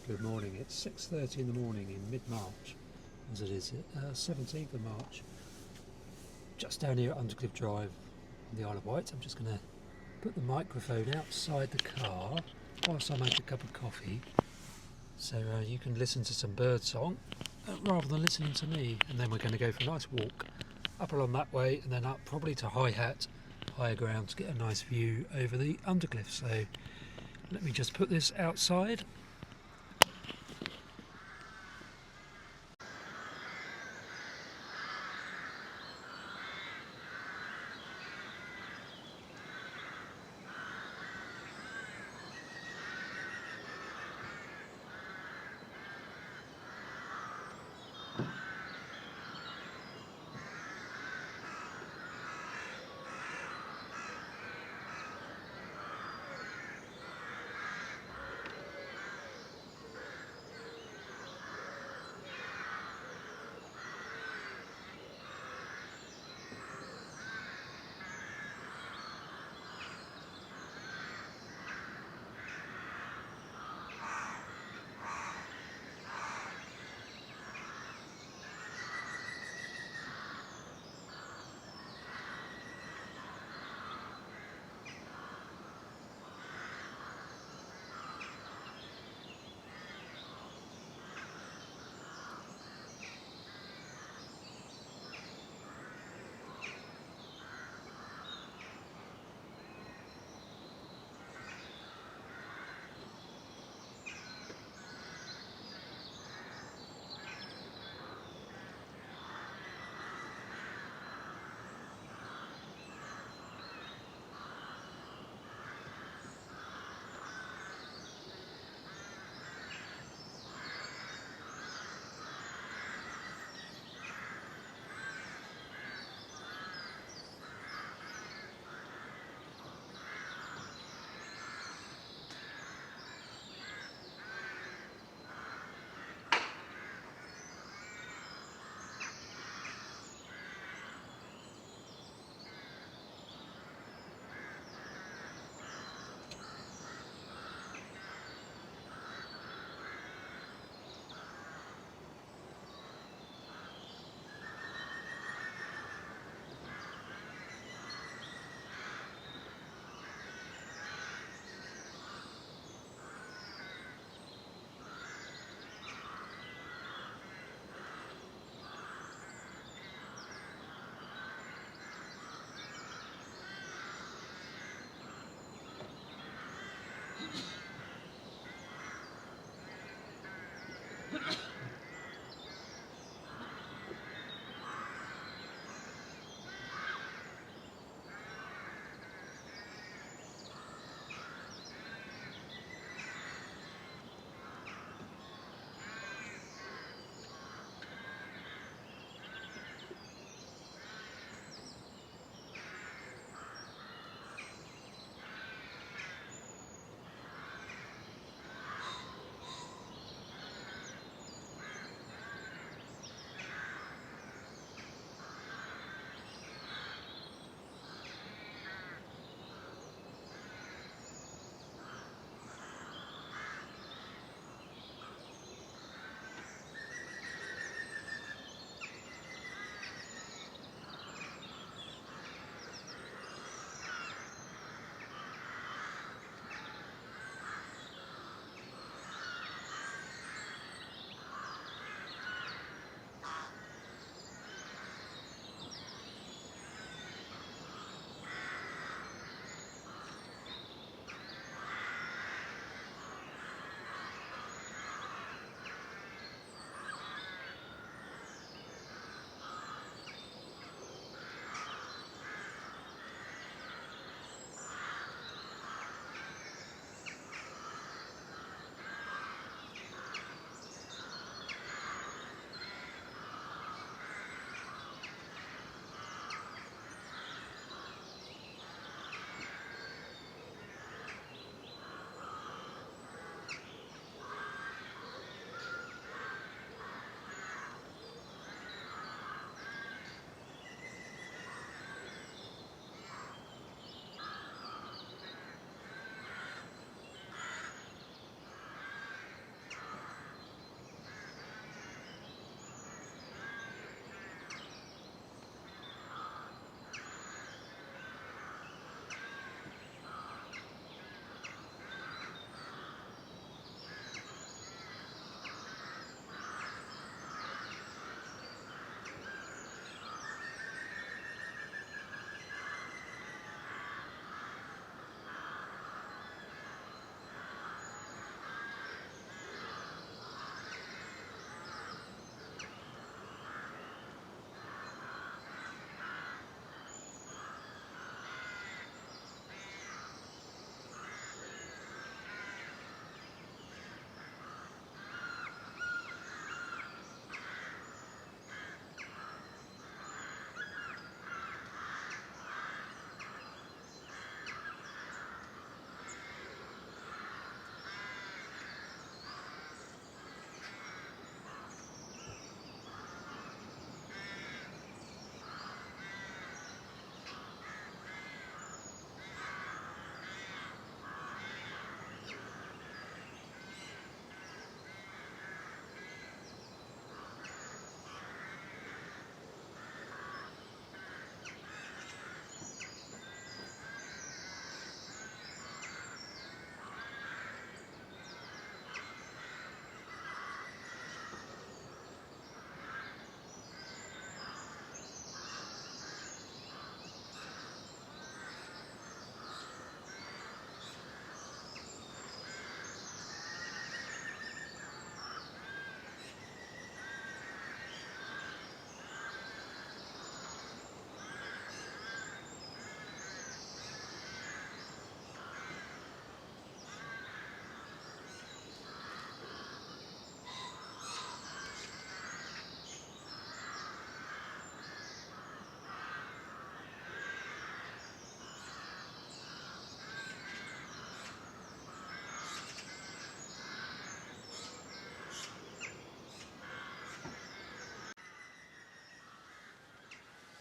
Good morning. It's 6:30 in the morning in mid-March, as it is 17th of March. Just down here at Undercliff Drive on the Isle of Wight. I'm just going to put the microphone outside the car whilst I make a cup of coffee, so you can listen to some bird song rather than listening to me. And then we're going to go for a nice walk up along that way and then up probably to High Hat, higher ground, to get a nice view over the Undercliff. So let me just put this outside.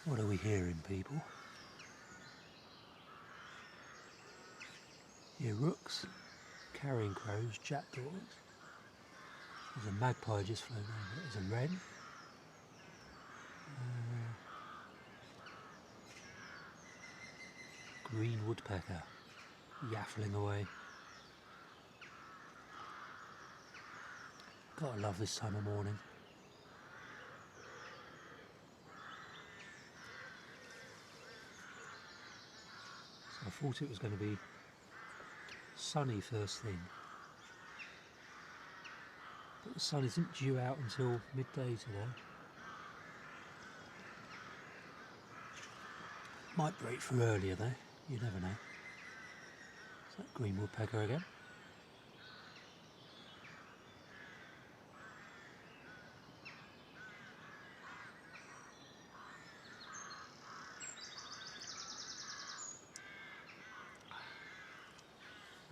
What are we hearing, people? Hear rooks, carrion crows, jackdaws. There's a magpie just flown over. There's a wren. Green woodpecker yaffling away. Gotta love this time of morning. So I thought it was going to be sunny first thing, but the sun isn't due out until midday today. Might break through earlier though, you never know. Is that green woodpecker again?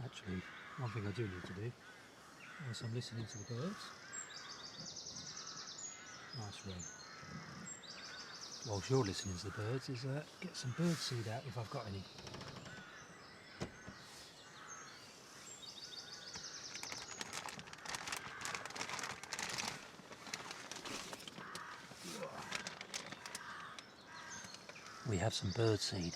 Actually, one thing I do need to do, whilst I'm listening to the birds, nice rain, whilst you're listening to the birds, is get some bird seed out if I've got any. We have some bird seed.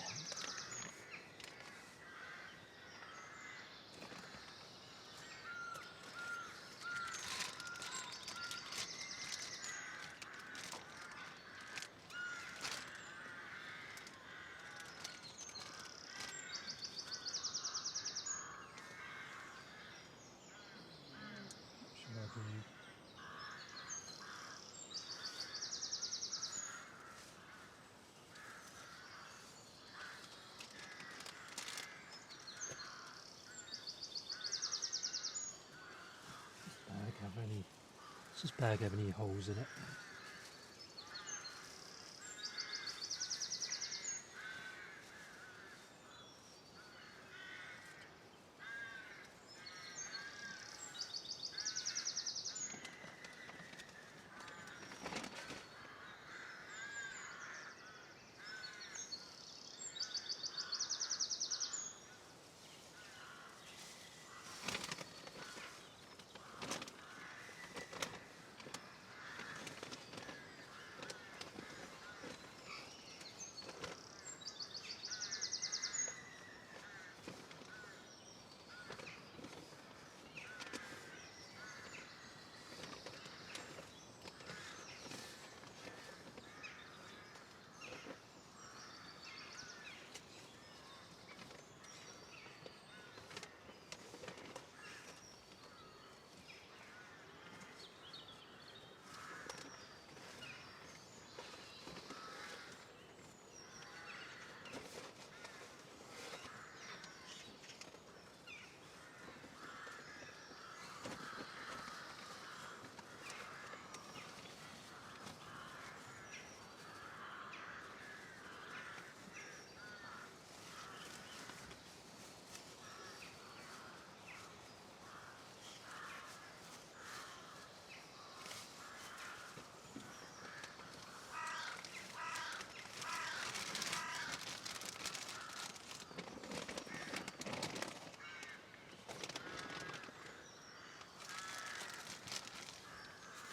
Does this bag have any holes in it?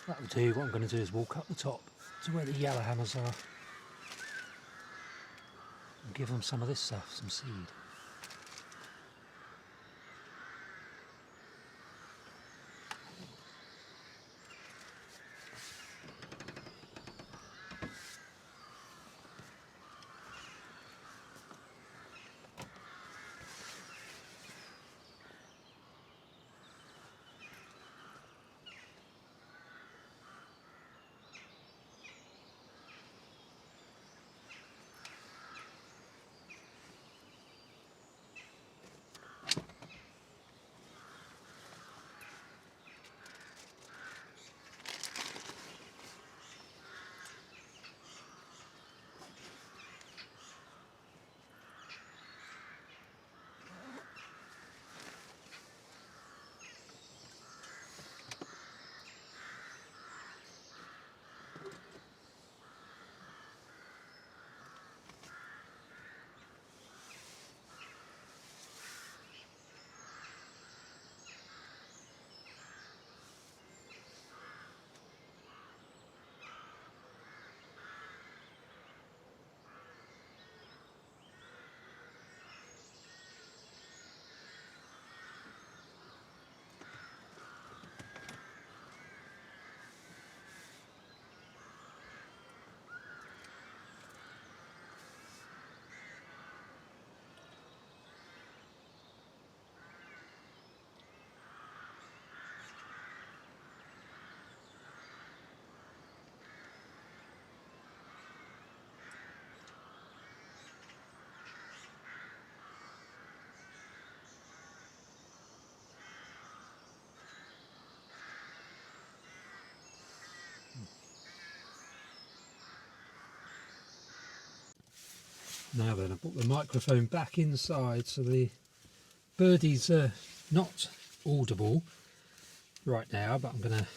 That will do. What I'm going to do is walk up the top to where the yellowhammers are and give them some of this stuff, some seed. Now then, I put the microphone back inside so the birdies are not audible right now, but I'm going to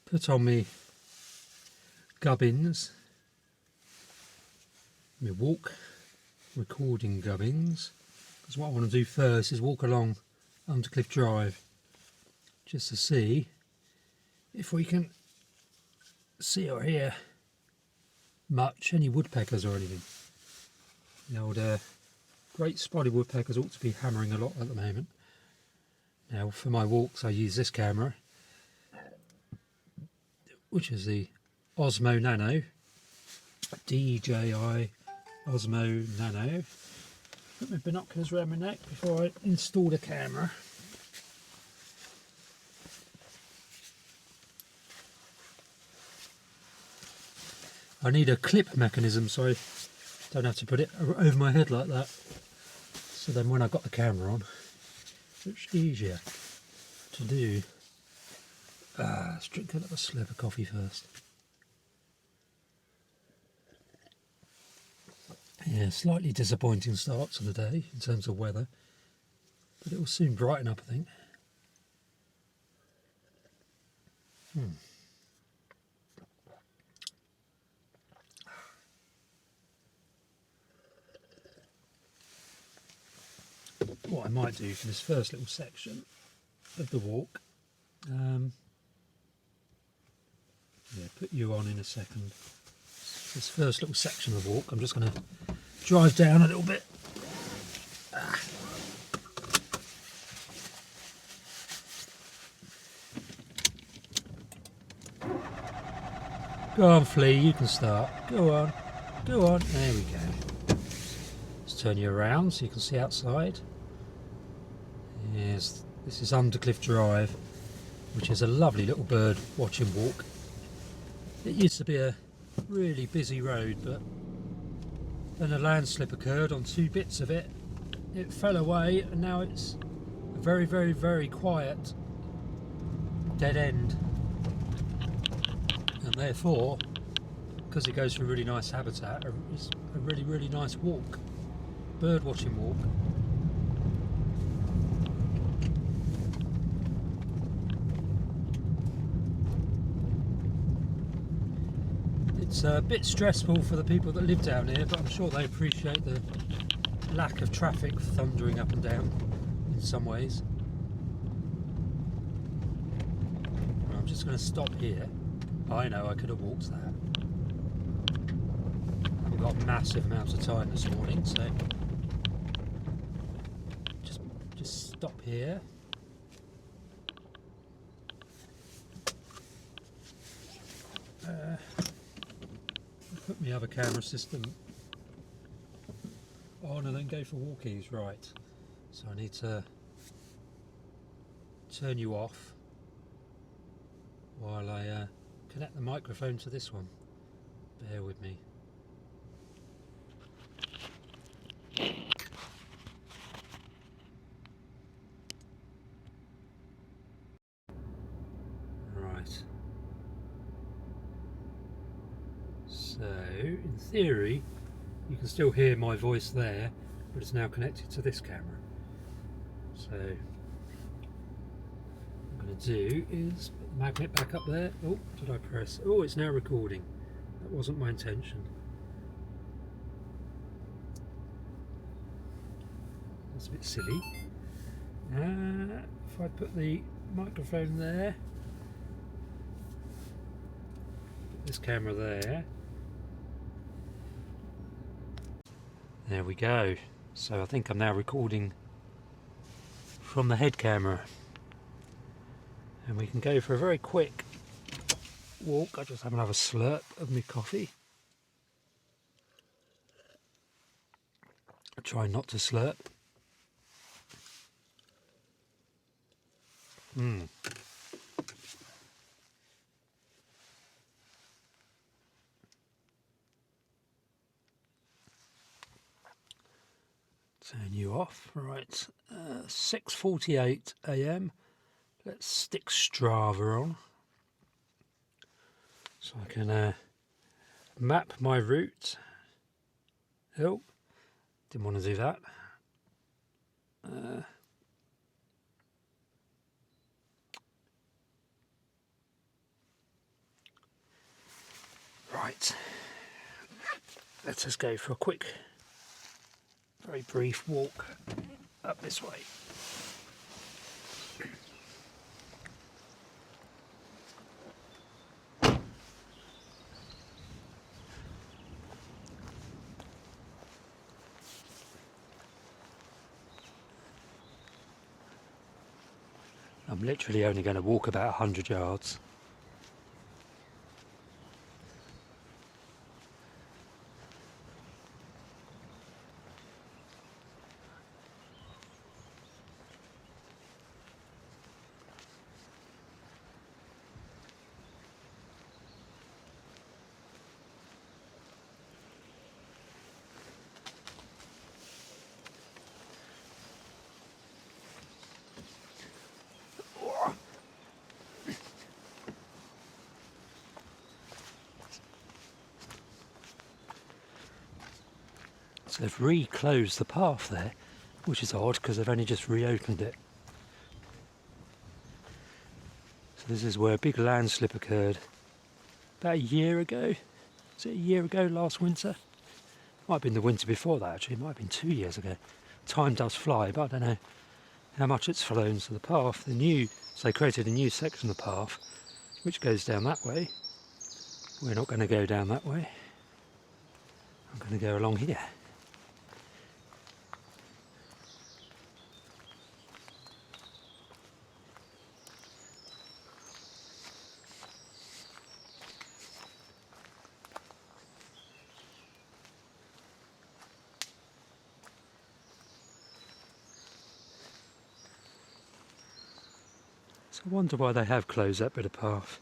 put on my gubbins, my walk recording gubbins, because what I want to do first is walk along Undercliff Drive just to see if we can see or hear much, any woodpeckers or anything. The old great spotted woodpeckers ought to be hammering a lot at the moment. Now for my walks I use this camera, which is the Osmo Nano, DJI Osmo Nano. Put my binoculars around my neck before I install the camera. I need a clip mechanism so I don't have to put it over my head like that. So then when I've got the camera on, it's easier to do. Let's drink a little slurp of coffee first. Yeah, slightly disappointing start to the day in terms of weather, but it will soon brighten up, I think. What I might do for this first little section of the walk, put you on in a second. This first little section of the walk, I'm just going to drive down a little bit. Go on, Flea, you can start. Go on, go on. There we go. Let's turn you around so you can see outside. Yes, this is Undercliff Drive, which is a lovely little bird watching walk. It used to be a really busy road, but then a landslip occurred on two bits of it. It fell away and now it's a very, very, very quiet dead end. And therefore, because it goes through really nice habitat, it's a really, really nice walk, bird watching walk. It's a bit stressful for the people that live down here, but I'm sure they appreciate the lack of traffic thundering up and down in some ways. I'm just going to stop here. I know I could have walked that. I've got massive amounts of time this morning, so just stop here. Put my other camera system on and then go for walkies, right. So I need to turn you off while I connect the microphone to this one. Bear with me. Right. So, in theory, you can still hear my voice there, but it's now connected to this camera. So, what I'm going to do is put the magnet back up there. Oh, did I press? Oh, it's now recording. That wasn't my intention. That's a bit silly. If I put the microphone there, put this camera there. There we go. So I think I'm now recording from the head camera. And we can go for a very quick walk. I just have another slurp of my coffee. I try not to slurp. Turn you off. Right, 6:48 AM. Let's stick Strava on so I can map my route. Oh, Didn't want to do that. Right, let us go for a quick, very brief walk up this way. I'm literally only going to walk about 100 yards. So they've reclosed the path there, which is odd because they've only just reopened it. So this is where a big landslip occurred about a year ago. Was it a year ago, last winter? Might have been the winter before that actually, it might have been 2 years ago. Time does fly, but I don't know how much it's flown. So the path, so they created a new section of the path which goes down that way. We're not going to go down that way. I'm going to go along here. So I wonder why they have closed that bit of path,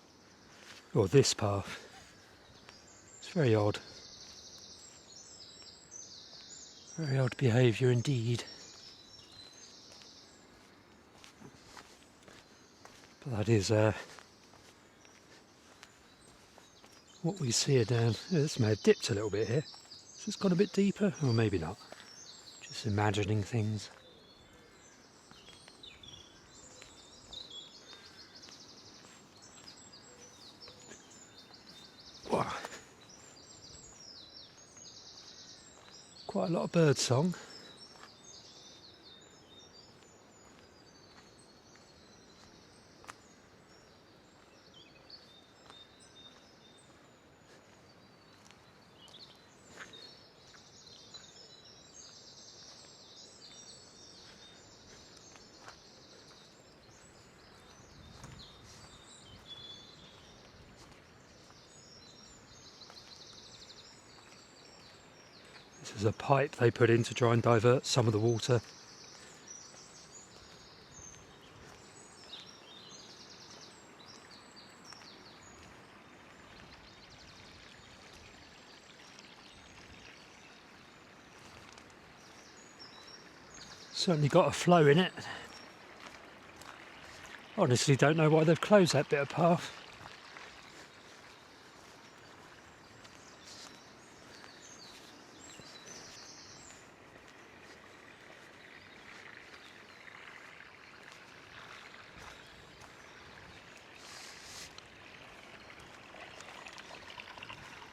or this path. It's very odd. Very odd behaviour indeed. But that is what we see it down. This may have dipped a little bit here. So it's got a bit deeper, or maybe not. Just imagining things. Wow. Quite a lot of bird song. This is a pipe they put in to try and divert some of the water. Certainly got a flow in it. Honestly don't know why they've closed that bit of path.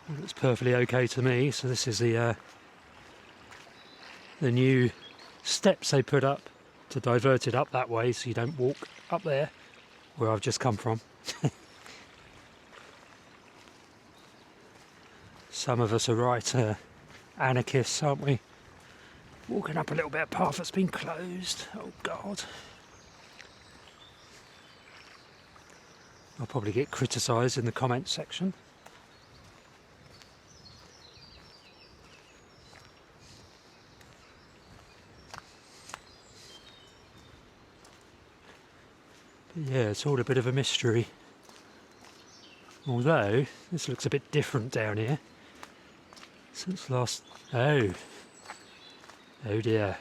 It looks perfectly okay to me. So this is the new steps they put up to divert it up that way so you don't walk up there where I've just come from. Some of us are right anarchists, aren't we? Walking up a little bit of path that's been closed. Oh God. I'll probably get criticised in the comments section. But yeah, it's all a bit of a mystery. Although, this looks a bit different down here. Since last... Oh dear.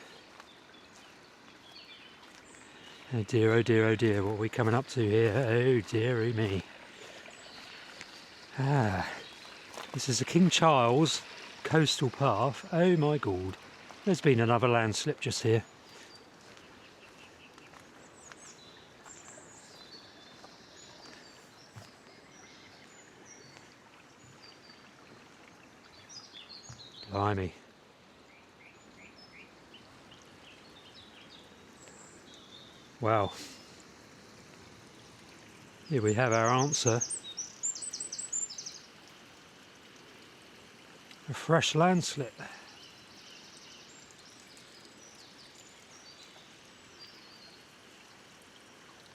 Oh dear, oh dear, oh dear, what are we coming up to here? Oh dearie me. This is the King Charles coastal path. Oh my God. There's been another landslip just here. Blimey. Wow. Here we have our answer. A fresh landslip.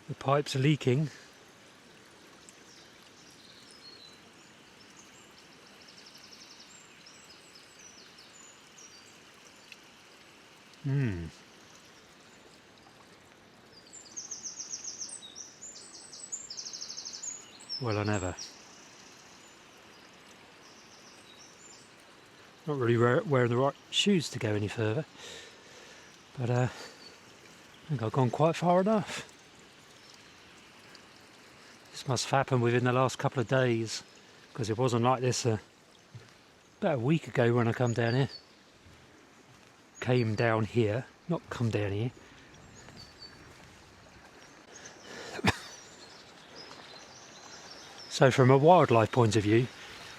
The pipes are leaking. Well, I never. Not really wearing the right shoes to go any further, but I think I've gone quite far enough. This must have happened within the last couple of days, because it wasn't like this about a week ago when I come down here. Came down here, not come down here. So from a wildlife point of view,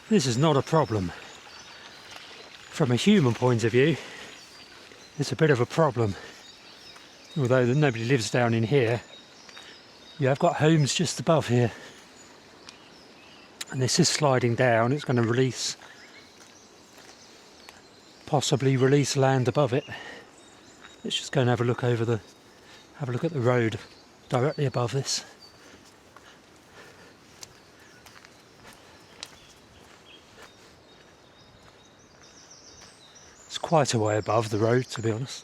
this is not a problem. From a human point of view, it's a bit of a problem. Although nobody lives down in here, you have got homes just above here. And this is sliding down, it's going to release, possibly release land above it. Let's just go and have a look at the road directly above this. It's quite a way above the road, to be honest.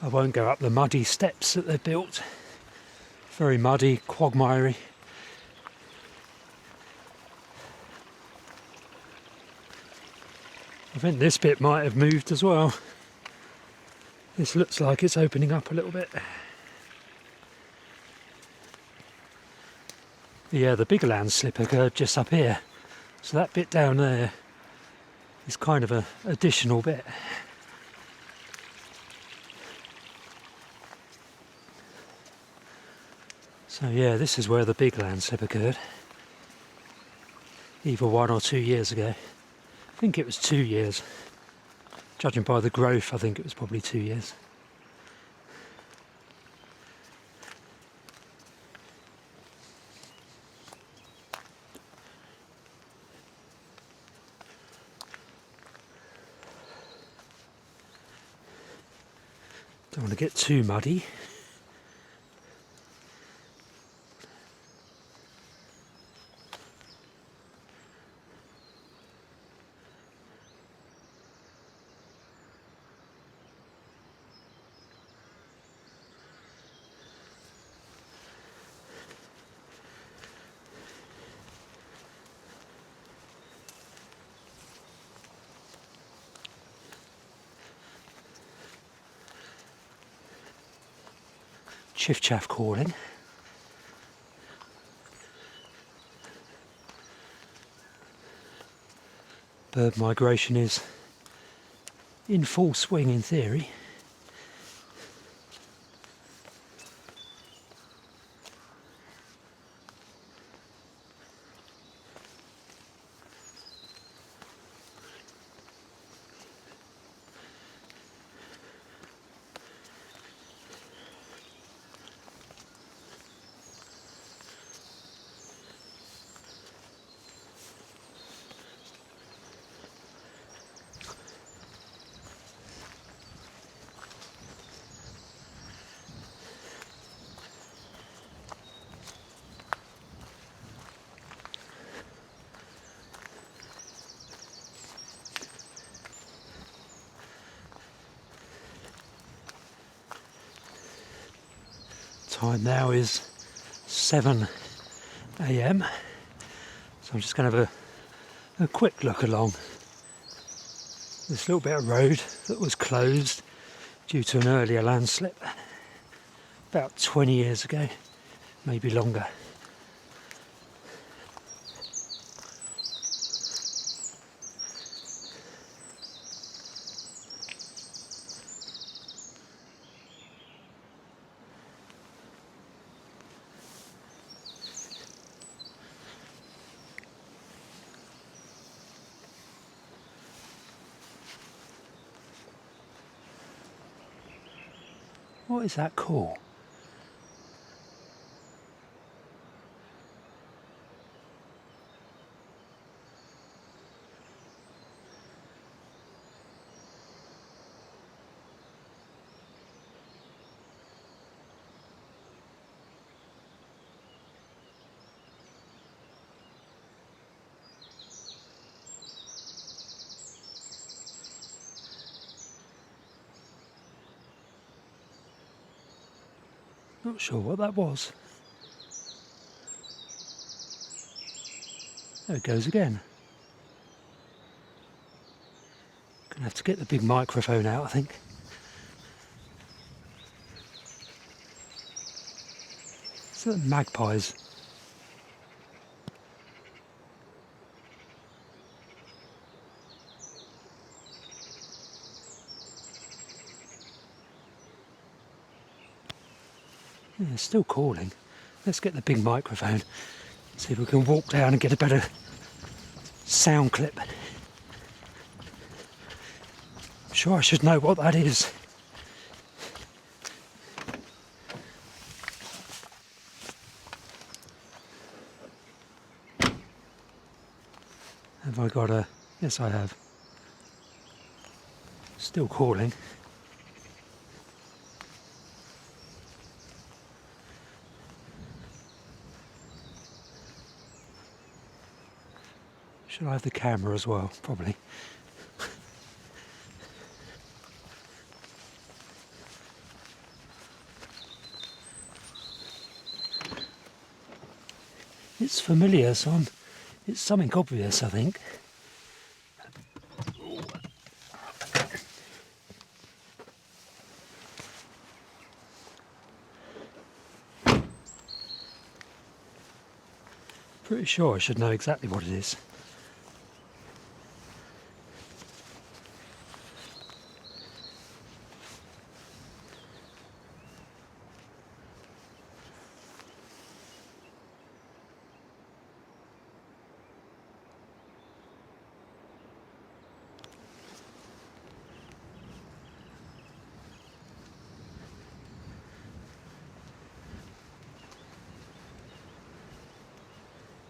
I won't go up the muddy steps that they've built. Very muddy, quagmiry. I think this bit might have moved as well. This looks like it's opening up a little bit. Yeah, the big landslip occurred just up here. So that bit down there is kind of an additional bit. So yeah, this is where the big landslip occurred. Either 1 or 2 years ago. I think it was 2 years. Judging by the growth, I think it was probably 2 years. Don't want to get too muddy. Chiff chaff calling. Bird migration is in full swing in theory. Time now is 7 AM, so I'm just going to have a quick look along this little bit of road that was closed due to an earlier landslip. about 20 years ago, maybe longer. What is that call? Not sure what that was. There it goes again. Gonna have to get the big microphone out, I think. It's the magpies. Yeah, still calling. Let's get the big microphone. See if we can walk down and get a better sound clip. I'm sure I should know what that is. Have I got a... Yes, I have. Still calling. Should I have the camera as well? Probably. It's familiar, so it's something obvious, I think. Pretty sure I should know exactly what it is.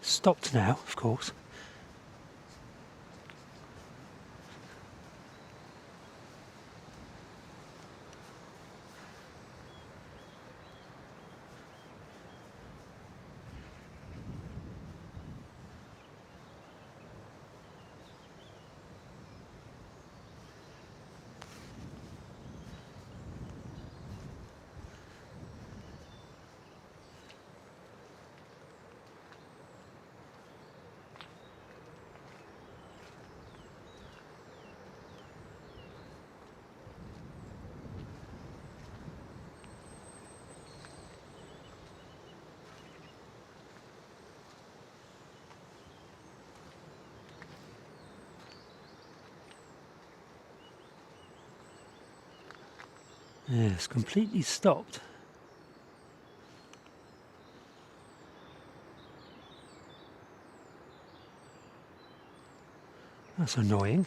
Stopped now, of course. Yeah, it's completely stopped. That's annoying.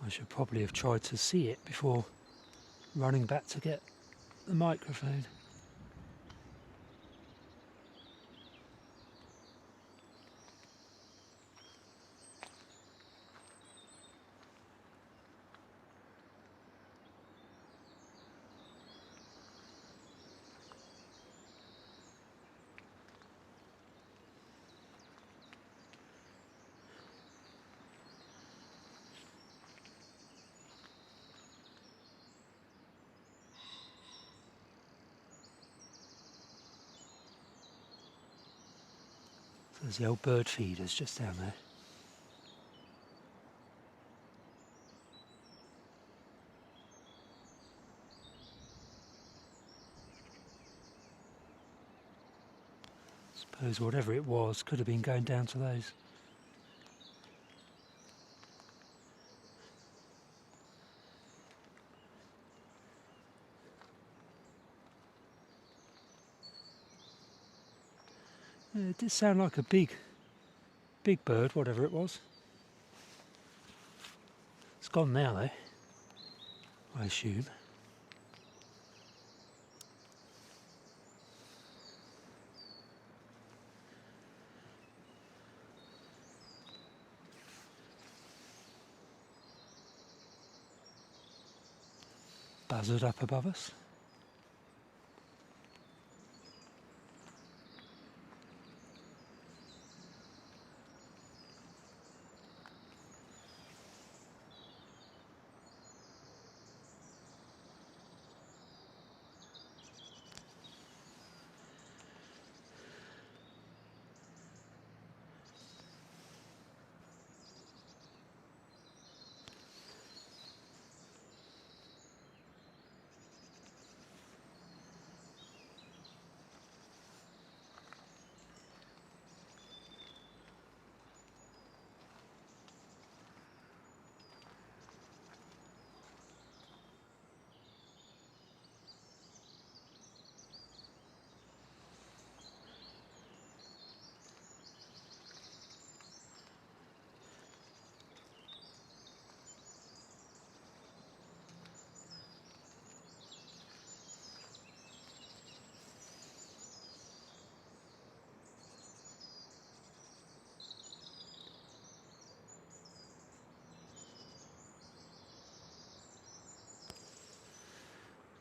I should probably have tried to see it before running back to get the microphone. There's the old bird feeders just down there. Suppose whatever it was could have been going down to those. Yeah, it did sound like a big bird, whatever it was. It's gone now though, I assume. Buzzard up above us.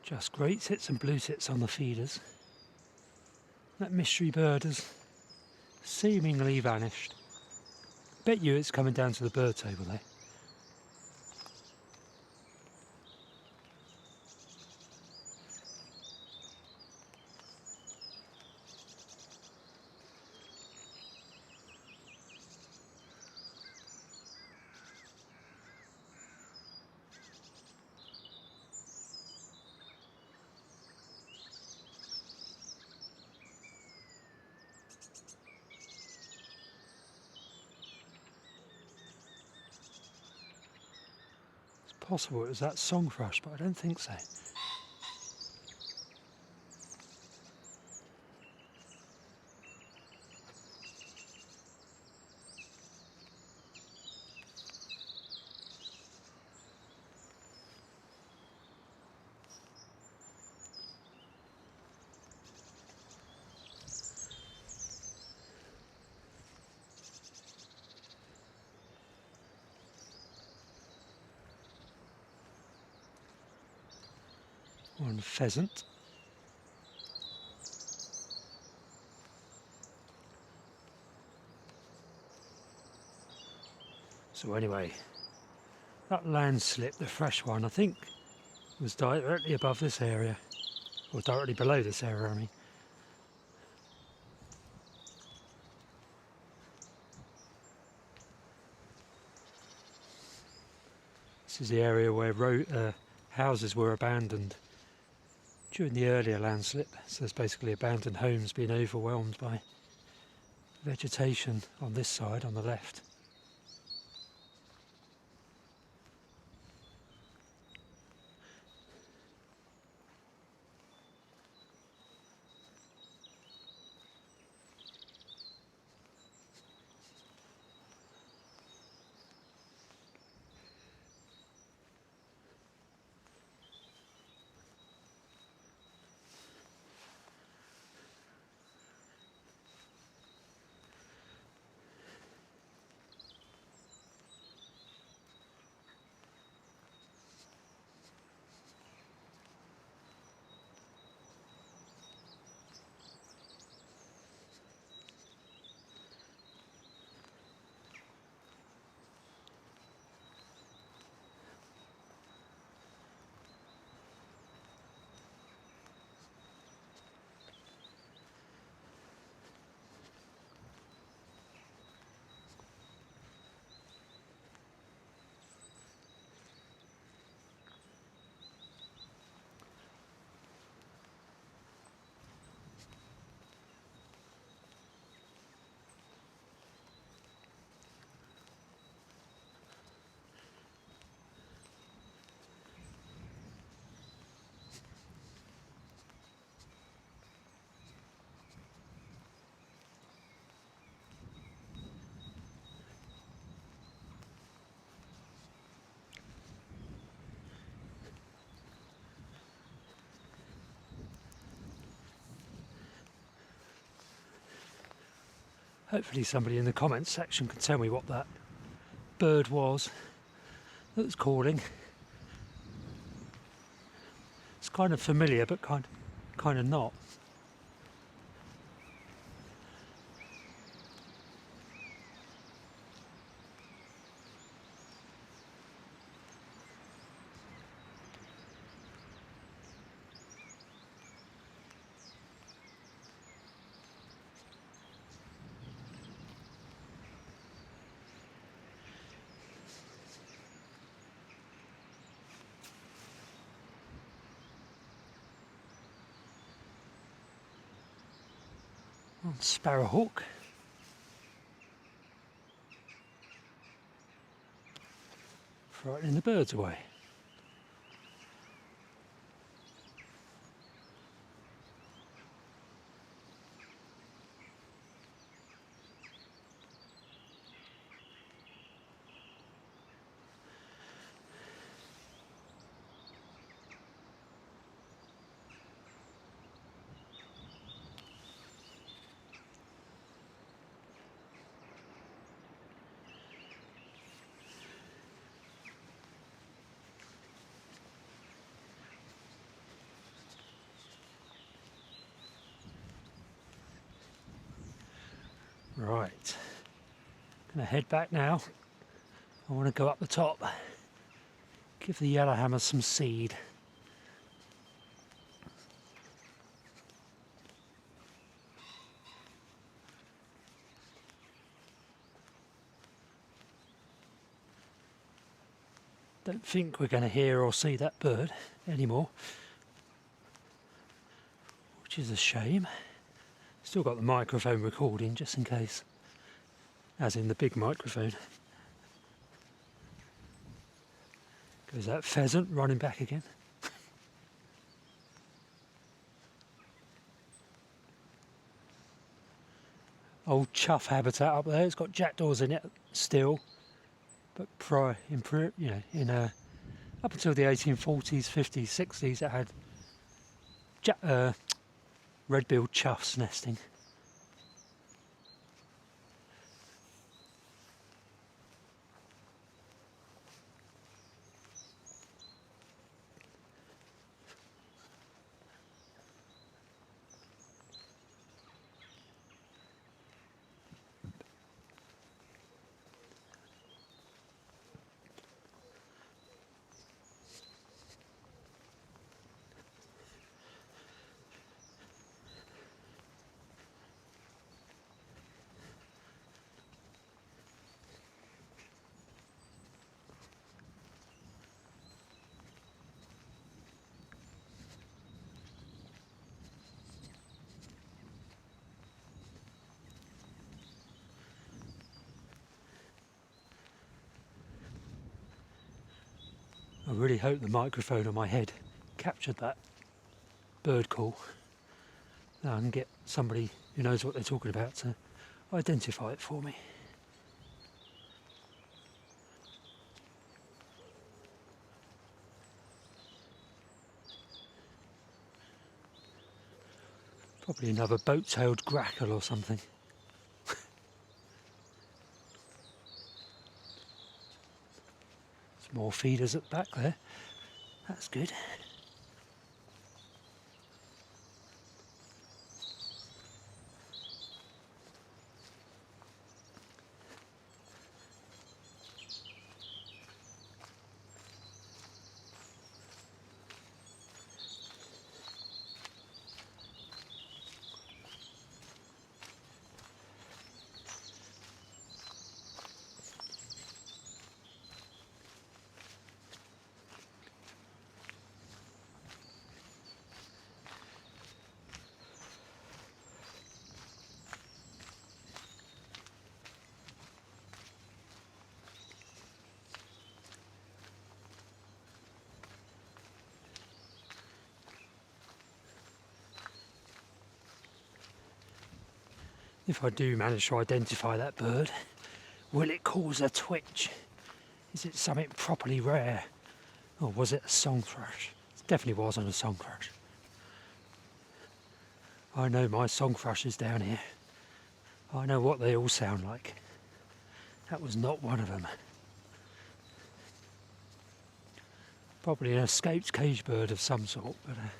Just great tits and blue tits on the feeders. That mystery bird has seemingly vanished. Bet you it's coming down to the bird table there. Possible it was that song thrush, but I don't think so. One pheasant. So anyway, that landslip, the fresh one, I think was directly above this area, or directly below this area, I mean. This is the area where houses were abandoned during the earlier landslip, so there's basically abandoned homes being overwhelmed by vegetation on this side, on the left. Hopefully somebody in the comments section can tell me what that bird was that was calling. It's kind of familiar, but kind of not. Sparrowhawk. Frightening the birds away. Right, gonna head back now. I want to go up the top, give the yellowhammer some seed. Don't think we're going to hear or see that bird anymore, which is a shame. Still got the microphone recording just in case, as in the big microphone. Goes that pheasant running back again. Old chuff habitat up there. It's got jackdaws in it still, but up until the 1840s, 50s, 60s, it had red-billed chuffs nesting. I really hope the microphone on my head captured that bird call. Now I can get somebody who knows what they're talking about to identify it for me. Probably another boat-tailed grackle or something. More feeders at the back there. That's good. If I do manage to identify that bird, will it cause a twitch? Is it something properly rare? Or was it a song thrush? It definitely wasn't a song thrush. I know my song thrushes down here. I know what they all sound like. That was not one of them. Probably an escaped cage bird of some sort, but I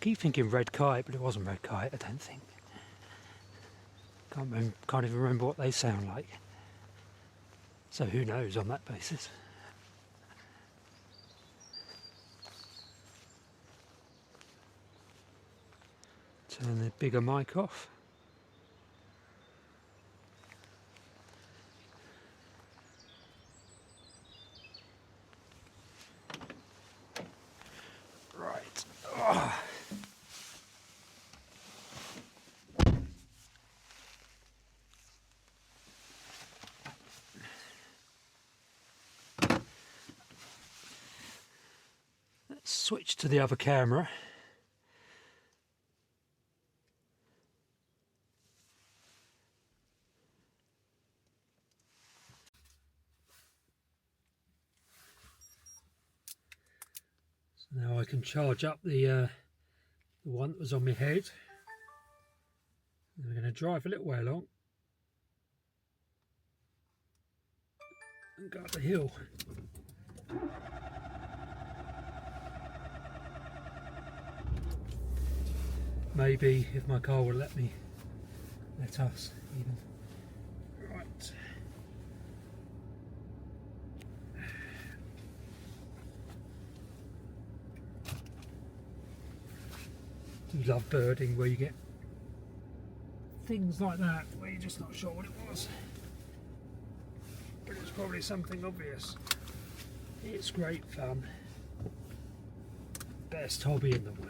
keep thinking red kite, but it wasn't red kite, I don't think. Can't even remember what they sound like. So who knows on that basis. Turn the bigger mic off. Right. Oh. Let's switch to the other camera. Now I can charge up the one that was on my head. And we're going to drive a little way along and go up the hill. Maybe if my car will let us even. Right. Do love birding where you get things like that where you're just not sure what it was, but it's probably something obvious. It's great fun. Best hobby in the world.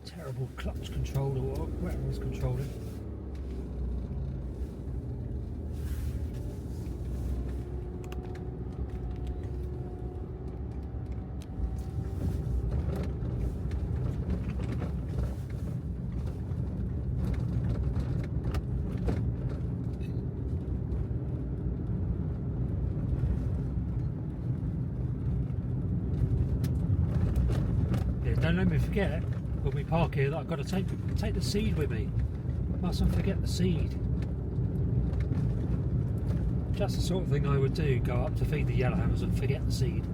Terrible clutch control or whatever was controlling. Yeah, don't let me forget when we park here that I've got to take the seed with me. Mustn't forget the seed. Just the sort of thing I would do, go up to feed the yellowhammers and forget the seed.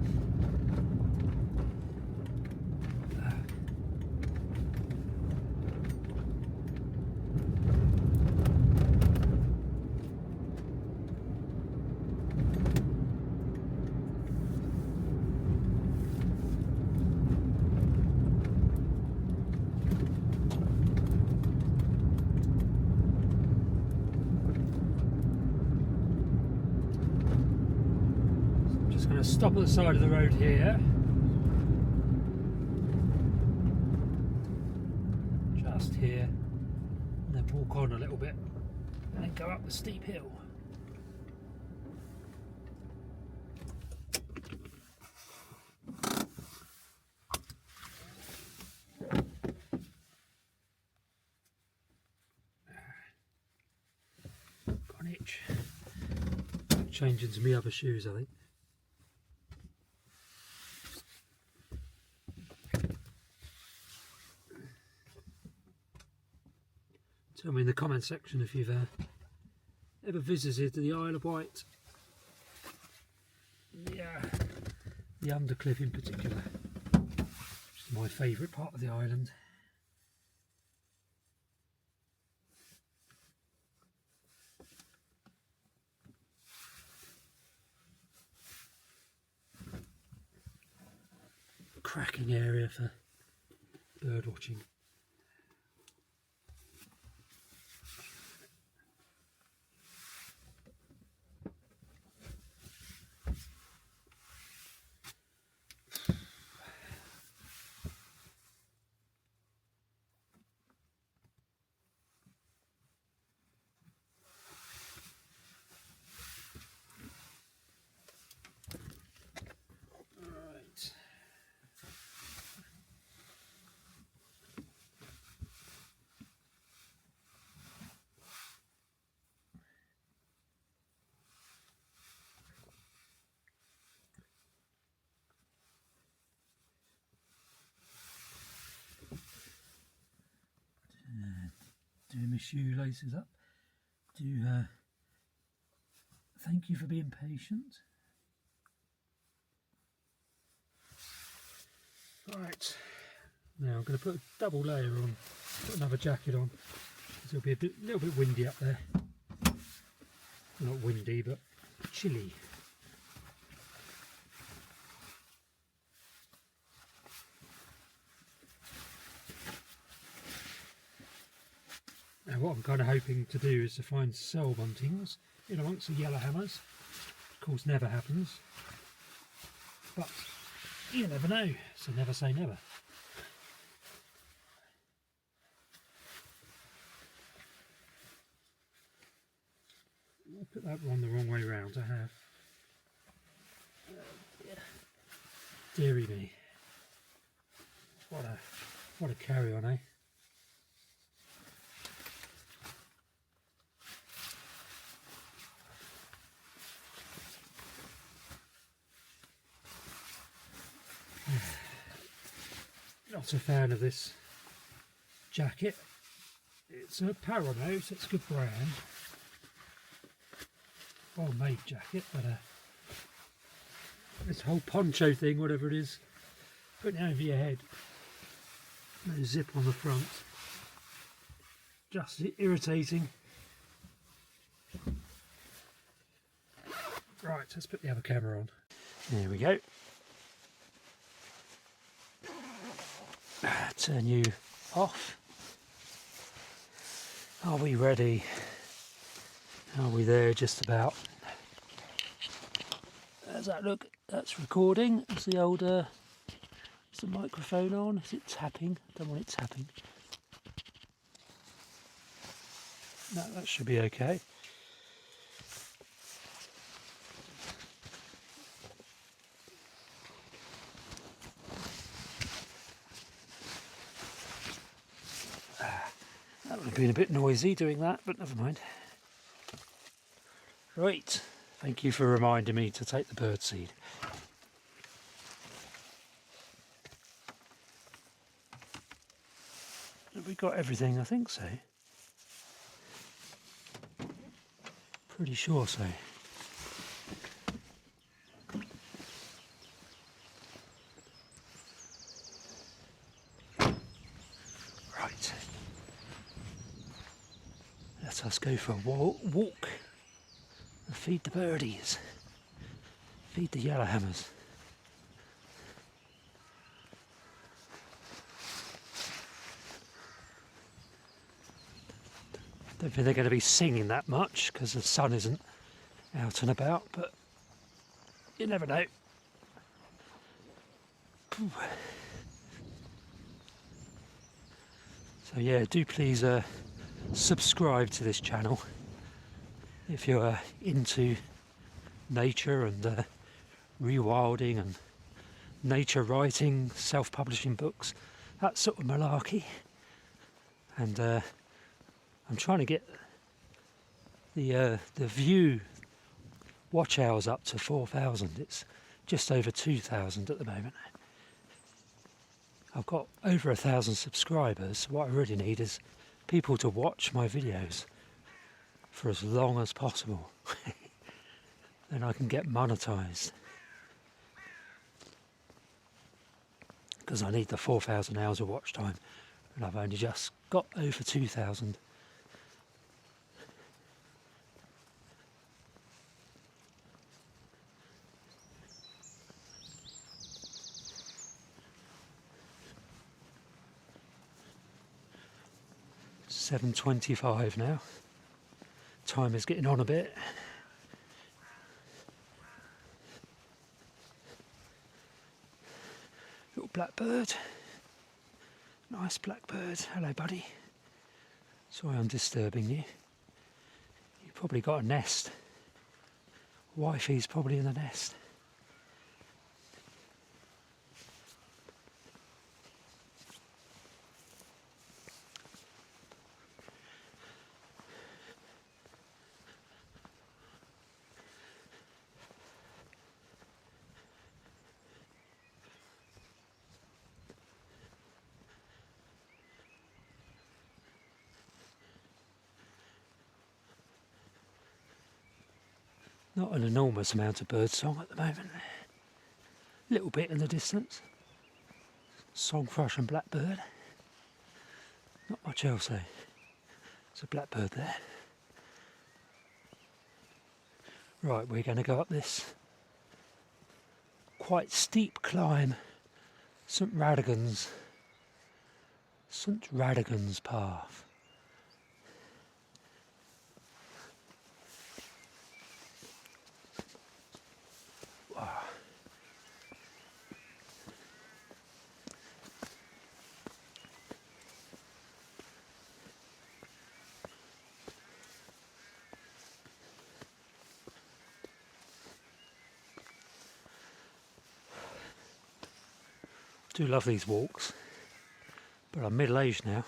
Stop at the side of the road here. Just here. And then walk on a little bit. And then go up the steep hill. Got an itch. Change into my other shoes, I think. Tell me in the comment section if you've ever visited the Isle of Wight. Yeah, the Undercliff in particular, which is my favourite part of the island. Cracking area for bird watching. Right. doing my shoelaces up. Thank you for being patient. Right, now I'm going to put a double layer on, put another jacket on, because it'll be a little bit windy up there. Not windy, but chilly. Now what I'm kind of hoping to do is to find cell buntings in amongst the yellow hammers. Of course never happens, but you never know, so never say never. I'll put that one the wrong way round, I have. Deary me. What a carry on, eh? Not a fan of this jacket. It's a Paramo, so it's a good brand. Well made jacket, but this whole poncho thing, whatever it is, putting it over your head, no zip on the front, just irritating. Right, let's put the other camera on. There we go. Turn you off. Are we ready? Are we there just about? How's that look? That's recording. Is the old is the microphone on? Is it tapping? Don't want it tapping. No, that should be okay. That would have been a bit noisy doing that, but never mind. Right, thank you for reminding me to take the birdseed. Have we got everything? I think so. Pretty sure so. Right. Let us go for a walk and feed the birdies. Feed the yellowhammers. Don't think they're going to be singing that much because the sun isn't out and about, but you never know. So yeah, do please subscribe to this channel if you're into nature and rewilding and nature writing, self-publishing books, that sort of malarkey. And I'm trying to get the view watch hours up to 4,000. It's just over 2,000 at the moment. I've got over 1,000 subscribers. What I really need is people to watch my videos for as long as possible. Then I can get monetized. Because I need the 4,000 hours of watch time, and I've only just got over 2,000. $7:25 now. Time is getting on a bit. Little blackbird. Nice blackbird. Hello, buddy. Sorry I'm disturbing you. You've probably got a nest. Wifey's probably in the nest. Not an enormous amount of bird song at the moment. A little bit in the distance. Song thrush and blackbird. Not much else though. There's a blackbird there. Right, we're going to go up this quite steep climb, St Radigan's path. Wow. Do love these walks, but I'm middle-aged now.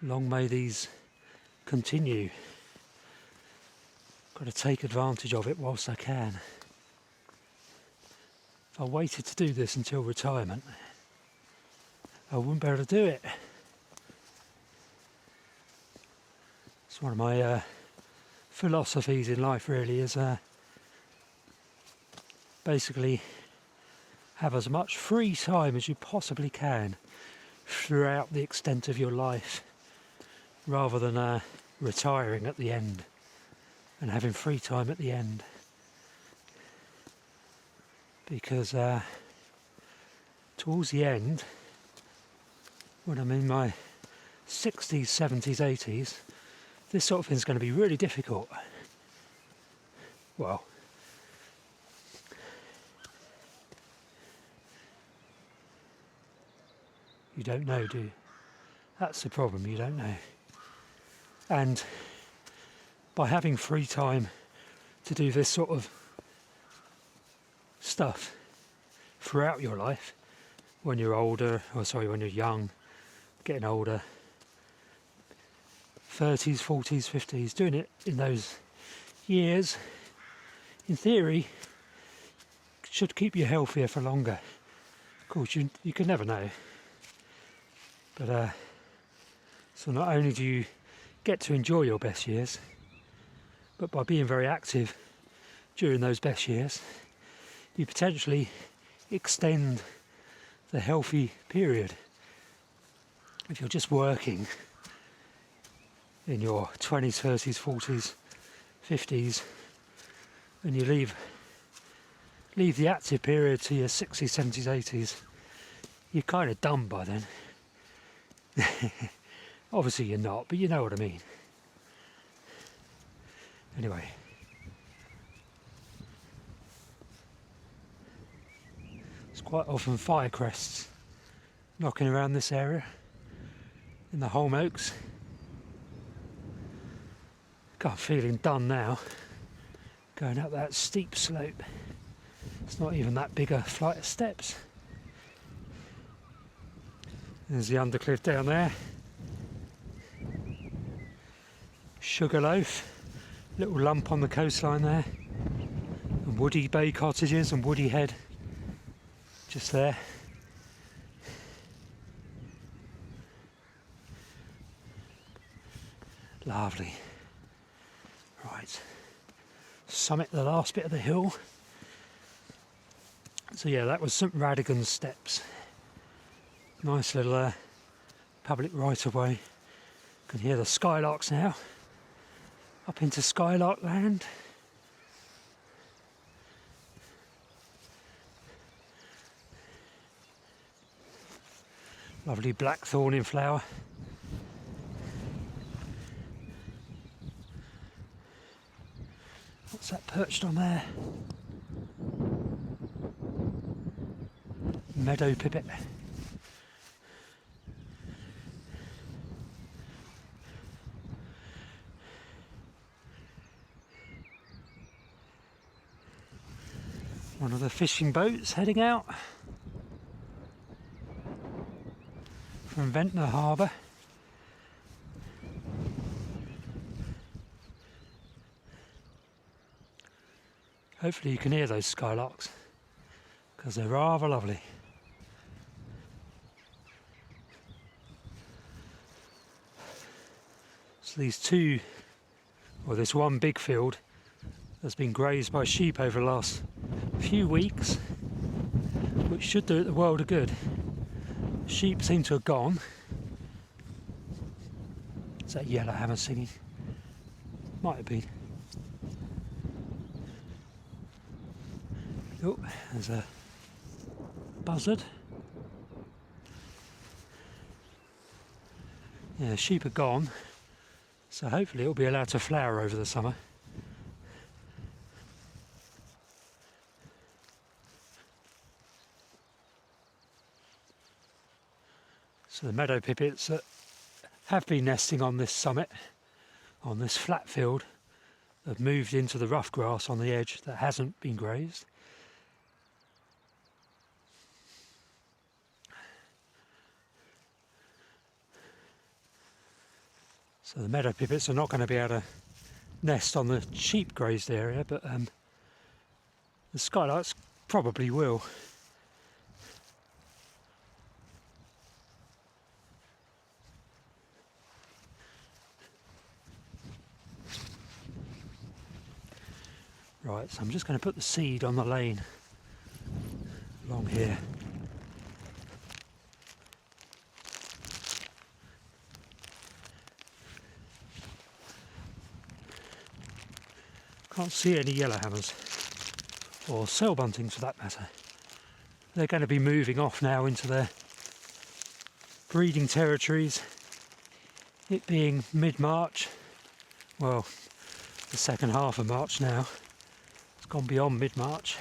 Long may these continue. Got to take advantage of it whilst I can. If I waited to do this until retirement, I wouldn't be able to do it. It's one of my philosophies in life really, is basically have as much free time as you possibly can throughout the extent of your life, rather than retiring at the end and having free time at the end. Because towards the end, when I'm in my 60s, 70s, 80s, this sort of thing's going to be really difficult. Well, you don't know, do you? That's the problem, you don't know. And by having free time to do this sort of stuff throughout your life, when you're older, when you're young, getting older, 30s, 40s, 50s, doing it in those years, in theory, should keep you healthier for longer. Of course, you can never know. But so not only do you get to enjoy your best years, but by being very active during those best years, you potentially extend the healthy period. If you're just working in your 20s, 30s, 40s, 50s, and you leave the active period to your 60s, 70s, 80s, you're kind of done by then. Obviously you're not, but you know what I mean. Anyway, it's quite often fire crests knocking around this area in the Holm Oaks. God, I'm feeling done now, going up that steep slope. It's not even that big a flight of steps. There's the undercliff down there. Sugarloaf, little lump on the coastline there. And Woody Bay cottages and Woody Head just there. Lovely. Right, summit the last bit of the hill. So yeah, that was St Radigan's Steps. Nice little public right-of-way. Can hear the skylarks now. Up into Skylark Land. Lovely blackthorn in flower. What's that perched on there? Meadow pipit. One of the fishing boats heading out from Ventnor Harbour. Hopefully you can hear those skylarks, because they're rather lovely. So these two, or this one big field has been grazed by sheep over the last few weeks, which should do it the world of good. Sheep seem to have gone. Is that yellowhammer singing? Might have been. Oh, there's a buzzard. Yeah, sheep are gone, so hopefully it'll be allowed to flower over the summer. So the meadow pipits that have been nesting on this summit, on this flat field, have moved into the rough grass on the edge that hasn't been grazed. So the meadow pipits are not going to be able to nest on the sheep grazed area, but the skylarks probably will. Right, so I'm just going to put the seed on the lane along here. Can't see any yellowhammers, or cell buntings for that matter. They're going to be moving off now into their breeding territories. It being mid-March, well, the second half of March now. It's gone beyond mid-March,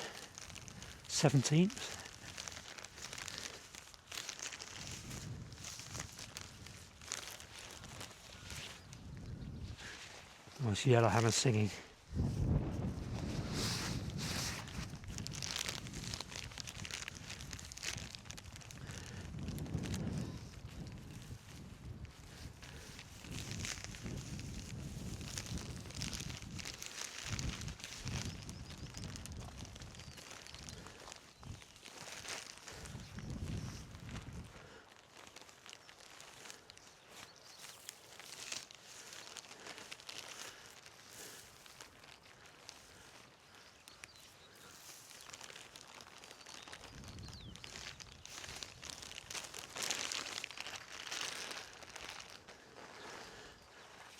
17th. Nice yellowhammer singing.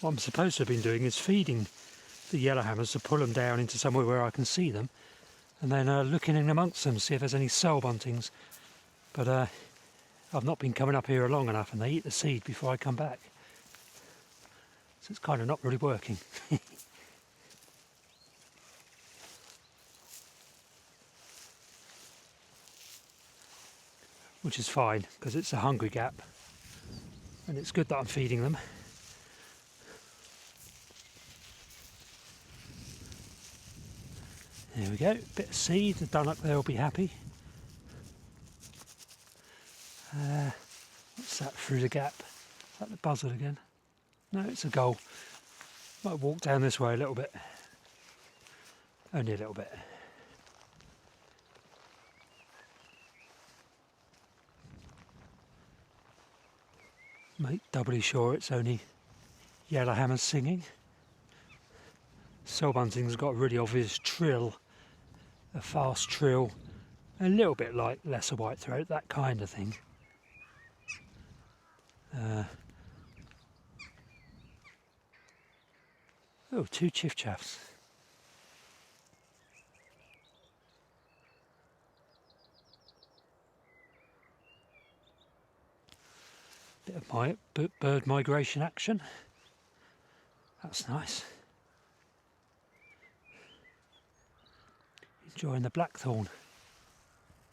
What I'm supposed to have been doing is feeding the yellowhammers to pull them down into somewhere where I can see them, and then looking in amongst them to see if there's any cell buntings. But I've not been coming up here long enough, and they eat the seed before I come back. So it's kind of not really working. Which is fine, because it's a hungry gap, and it's good that I'm feeding them. There we go, bit of seed, the dunnock there will be happy. What's that through the gap? Is that the buzzard again? No, it's a gull. Might walk down this way a little bit. Only a little bit. Make doubly sure it's only yellowhammers singing. Cell bunting's got a really obvious trill. A fast trill, a little bit like lesser whitethroat, that kind of thing. Oh, two chiffchaffs. Bit of my bird migration action. That's nice. Enjoying the blackthorn.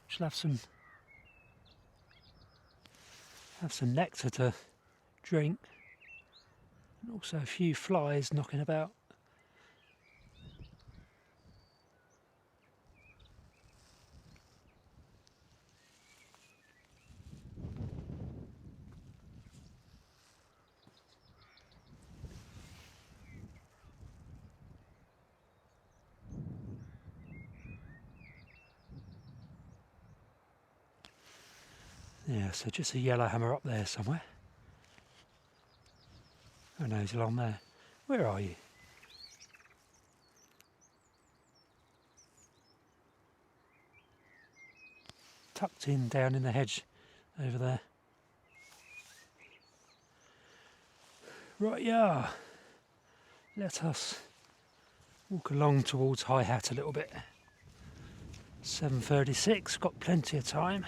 Shall have some nectar to drink, and also a few flies knocking about. Yeah, so just a yellowhammer up there somewhere. Oh no, he's along there. Where are you? tucked in down in the hedge over there. Right, yeah. Let us walk along towards High Hat a little bit. 7:36, got plenty of time.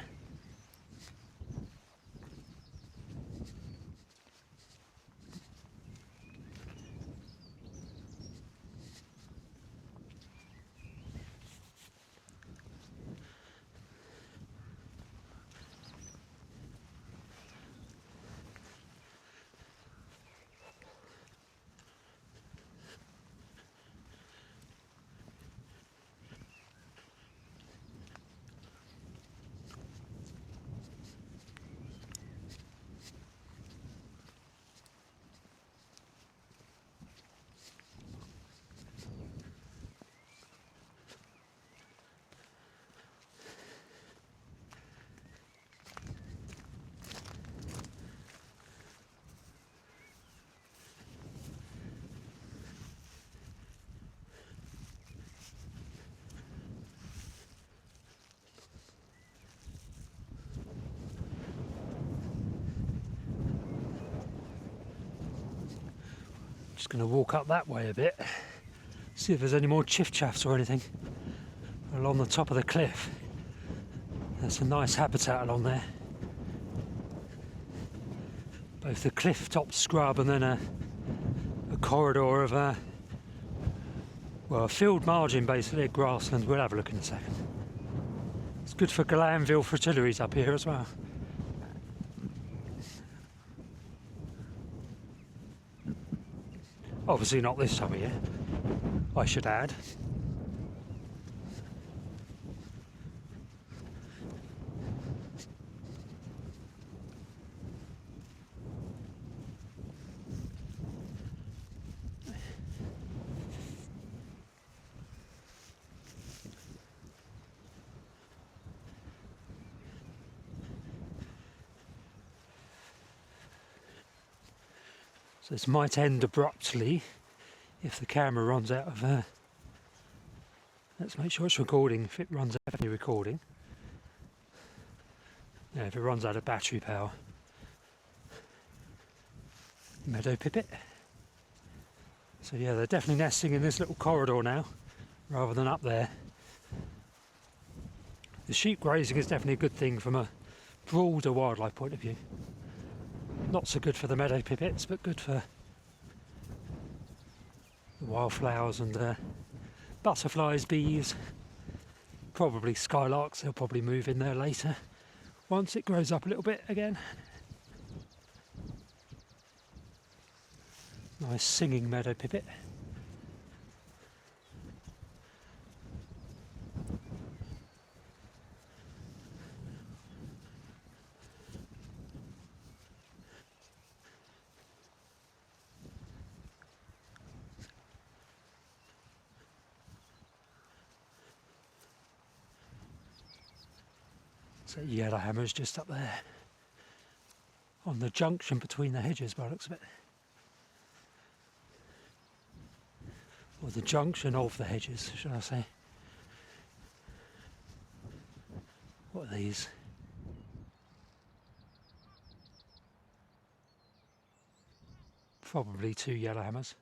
Just going to walk up that way a bit, see if there's any more chiff-chaffs or anything along the top of the cliff. There's a nice habitat along there. Both the cliff top scrub and then a corridor of a field margin, basically, a grassland. We'll have a look in a second. It's good for Glanville fritillaries up here as well. Obviously not this time of year, I should add. So this might end abruptly if the camera runs out of... let's make sure it's recording. If it runs out of recording. Yeah, if it runs out of battery power. Meadow pipit. So yeah, they're definitely nesting in this little corridor now, rather than up there. The sheep grazing is definitely a good thing from a broader wildlife point of view. Not so good for the meadow pipits, but good for the wildflowers and butterflies, bees, probably skylarks. They'll probably move in there later once it grows up a little bit again. Nice singing meadow pipit. So yellowhammer's just up there on the junction between the hedges by the looks of it. Or the junction of the hedges, should I say. What are these? Probably two yellowhammers,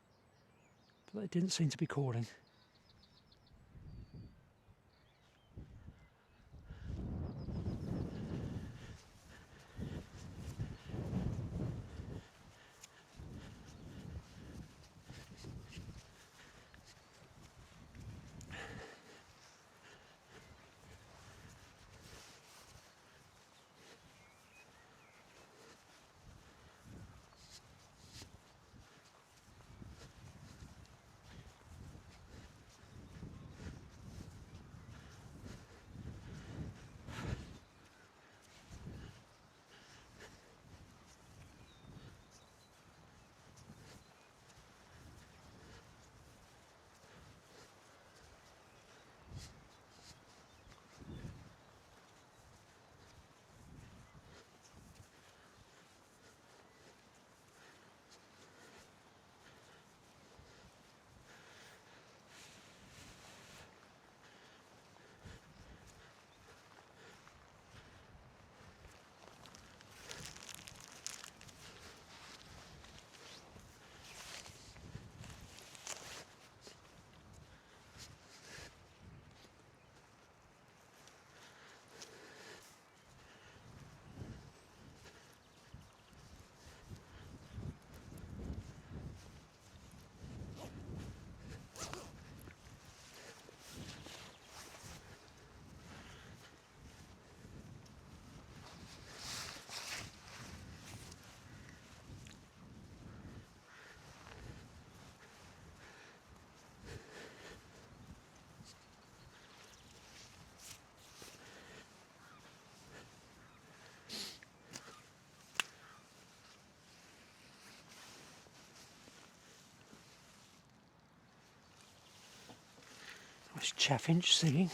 but they didn't seem to be calling. Nice chaffinch singing.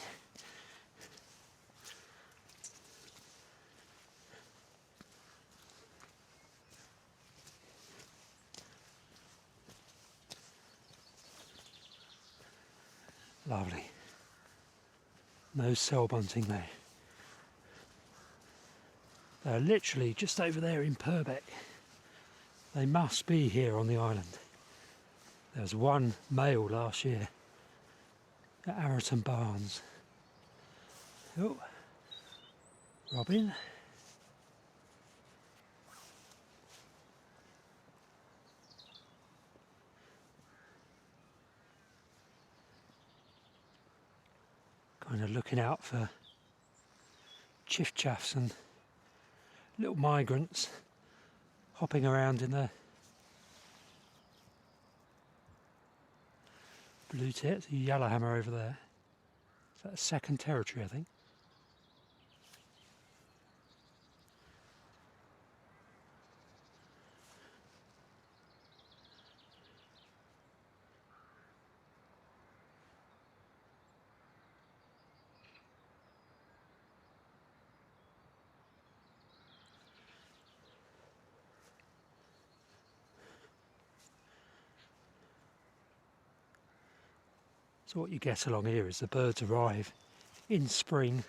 Lovely. No cell bunting there. They're literally just over there in Purbeck. They must be here on the island. There was one male last year at Arraton Barnes. Oh, robin. Kind of looking out for chiff-chaffs and little migrants hopping around in the blue tit, the yellowhammer over there. Is that a second territory, I think? So what you get along here is the birds arrive in spring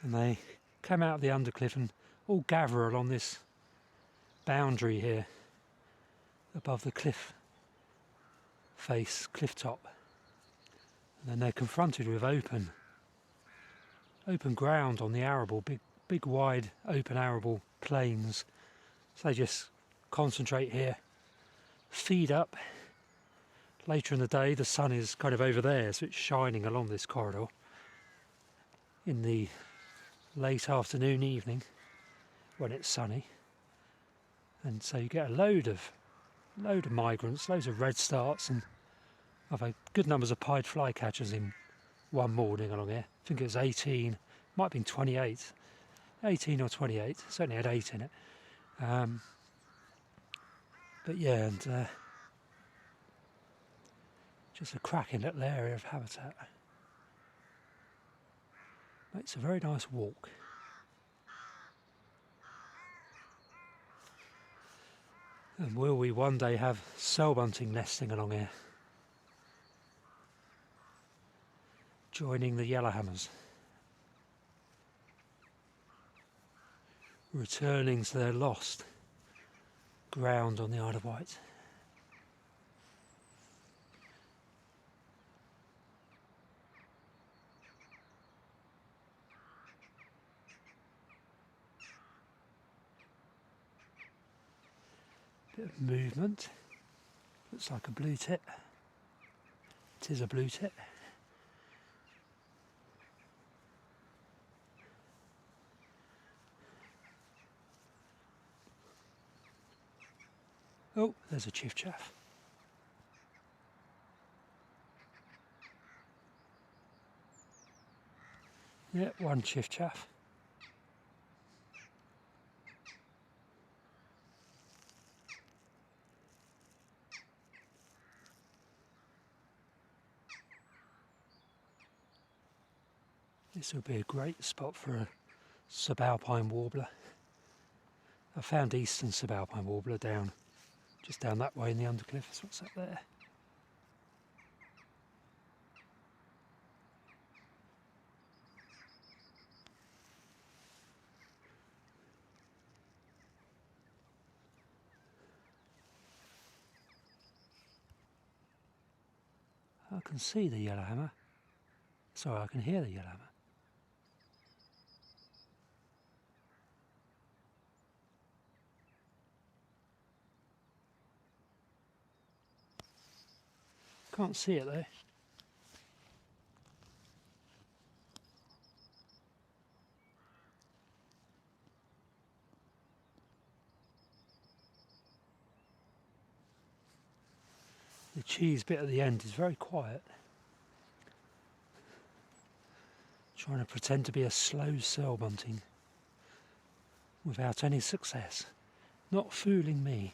and they come out of the undercliff and all gather along this boundary here above the cliff face, cliff top. And then they're confronted with open ground on the arable, big wide open arable plains. So they just concentrate here, feed up. Later in the day the sun is kind of over there, so it's shining along this corridor in the late afternoon, evening when it's sunny. And so you get a load of migrants, loads of redstarts and other good numbers of pied flycatchers in one morning along here. I think it was 18, might have been 28, 18 or 28, certainly had 8 in it. But yeah, and just a cracking little area of habitat. It's a very nice walk. And will we one day have cell bunting nesting along here? Joining the yellowhammers. Returning to their lost ground on the Isle of Wight. Bit of movement. Looks like a blue tit. It is a blue tit. Oh, there's a chiff-chaff. Yeah, one chiff-chaff. This would be a great spot for a subalpine warbler. I found eastern subalpine warbler just down that way in the undercliff. That's what's up there. I can see the yellowhammer. Sorry, I can hear the yellowhammer. Can't see it though. The cheese bit at the end is very quiet. Trying to pretend to be a slow cell bunting without any success. Not fooling me.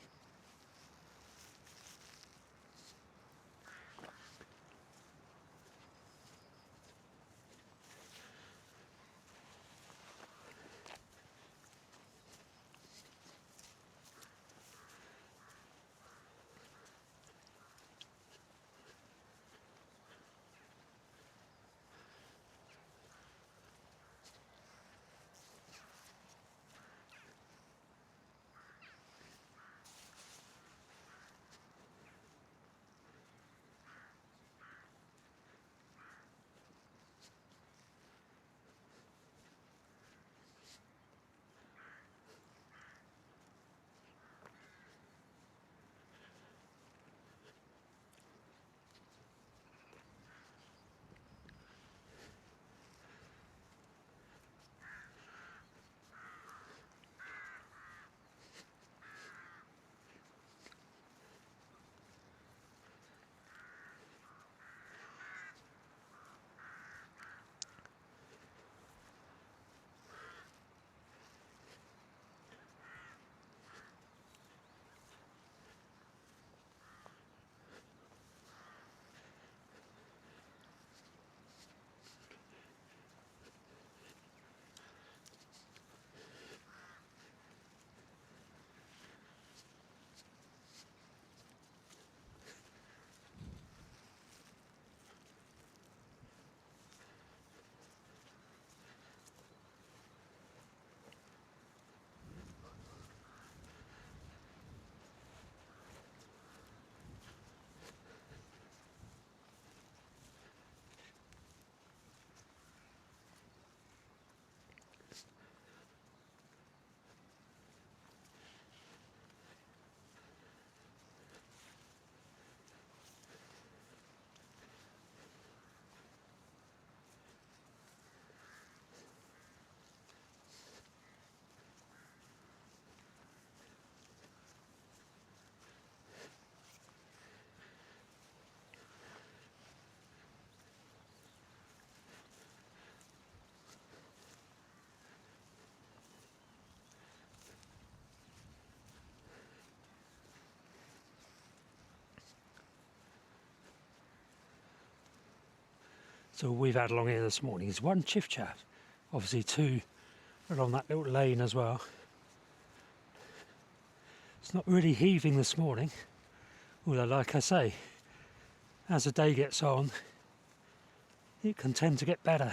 So all we've had along here this morning is one chiff-chaff, obviously two along that little lane as well. It's not really heaving this morning, although like I say, as the day gets on, it can tend to get better.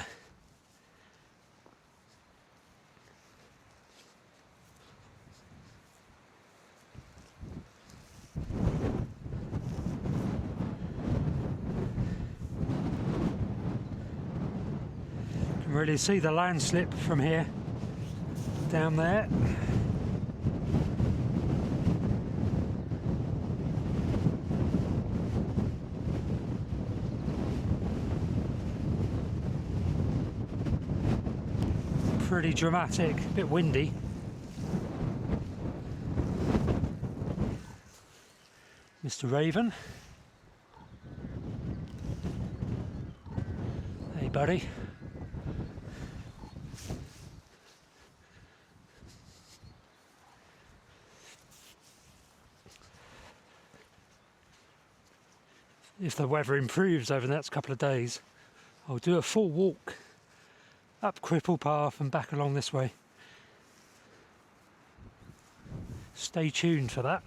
You can really see the landslip from here, down there. Pretty dramatic, a bit windy. Mr. Raven. Hey buddy. If the weather improves over the next couple of days, I'll do a full walk up Cripple Path and back along this way. Stay tuned for that.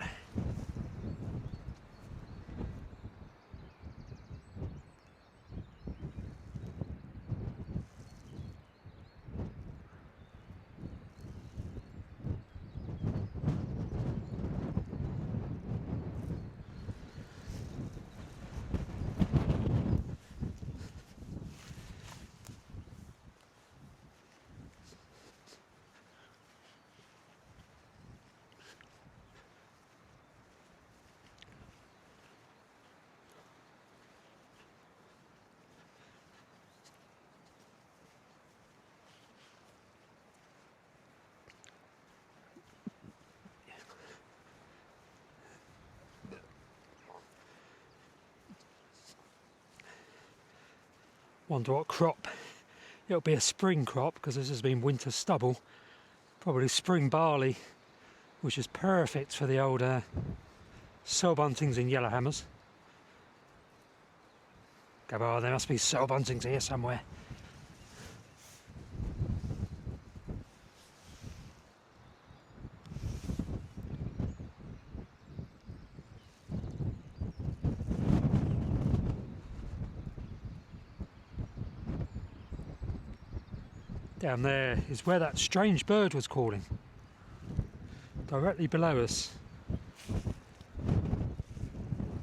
Wonder what crop. It'll be a spring crop because this has been winter stubble. Probably spring barley, which is perfect for the old sow buntings and yellowhammers. Come on, there must be sow buntings here somewhere. Down there is where that strange bird was calling. Directly below us.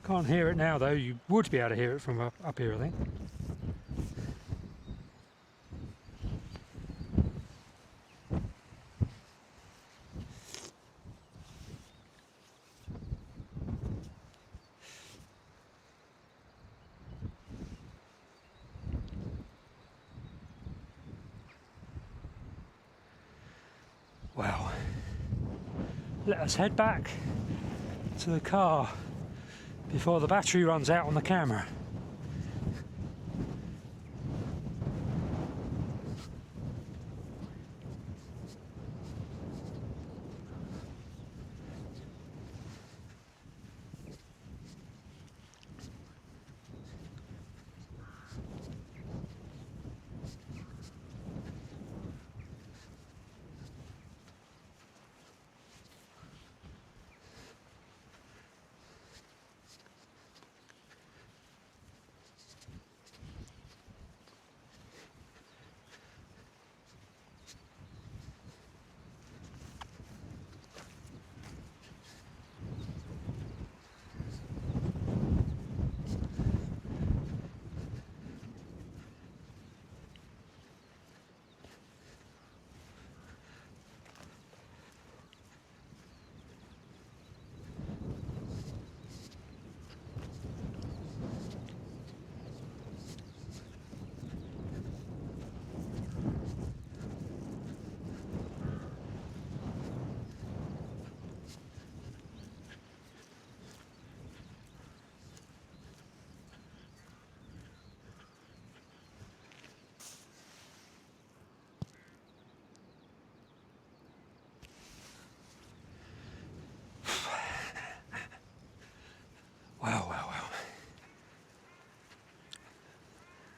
Can't hear it now though, you would be able to hear it from up here I think. Well, let us head back to the car before the battery runs out on the camera.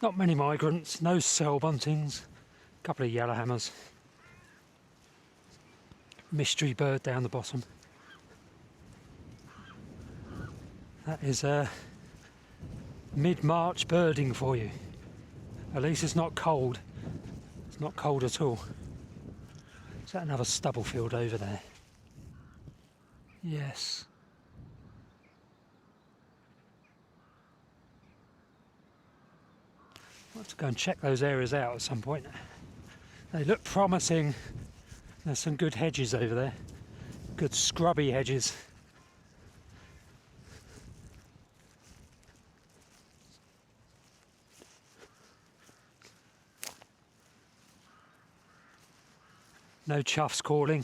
Not many migrants, no cell buntings, a couple of yellowhammers. Mystery bird down the bottom. That is mid-March birding for you. At least it's not cold. It's not cold at all. Is that another stubble field over there? Yes. I'll have to go and check those areas out at some point. They look promising. There's some good hedges over there. Good scrubby hedges. No chuffs calling.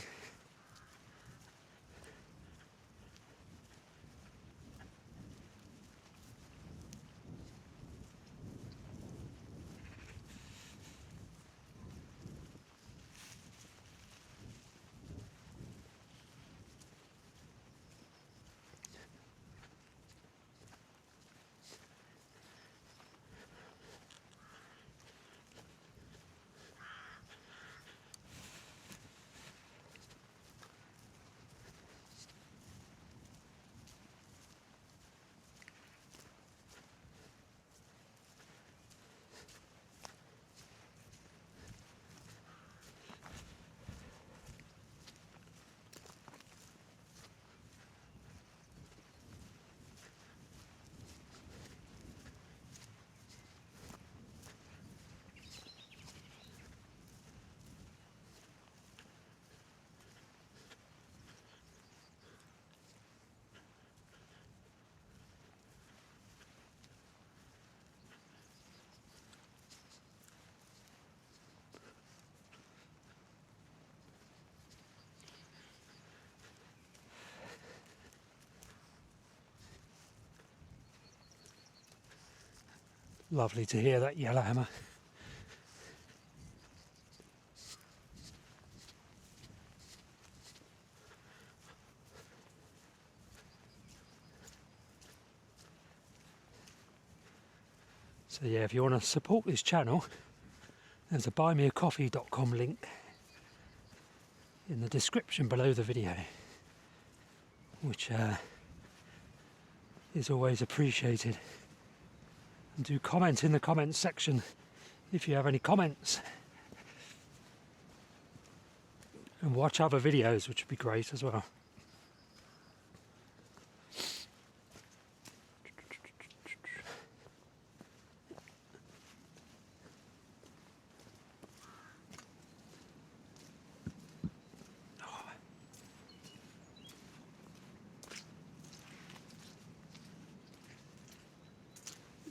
Lovely to hear that yellowhammer. So yeah, if you want to support this channel, there's a buymeacoffee.com link in the description below the video, which is always appreciated. And do comment in the comments section if you have any comments. And watch other videos, which would be great as well.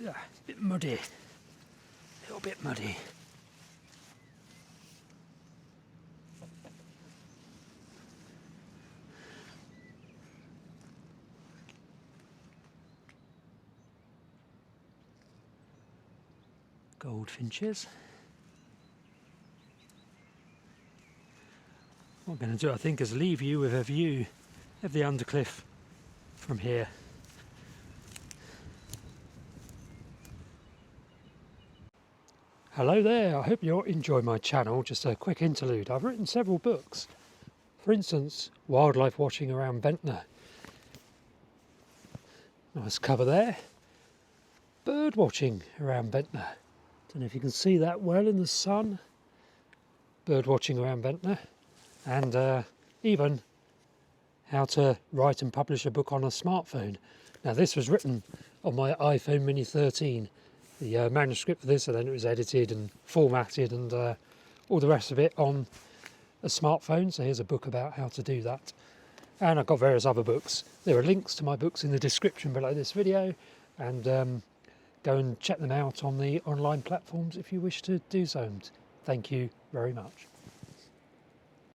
Yeah, a bit muddy, a little bit muddy. Goldfinches. What I'm going to do, I think, is leave you with a view of the undercliff from here. Hello there, I hope you enjoy my channel. Just a quick interlude. I've written several books. For instance, Wildlife Watching Around Ventnor. Nice cover there. Bird Watching Around Ventnor. Don't know if you can see that well in the sun. Bird Watching Around Ventnor. And even how to write and publish a book on a smartphone. Now this was written on my iPhone Mini 13. The manuscript for this, and then it was edited and formatted and all the rest of it on a smartphone. So here's a book about how to do that. And I've got various other books. There are links to my books in the description below this video, and go and check them out on the online platforms if you wish to do so. And thank you very much.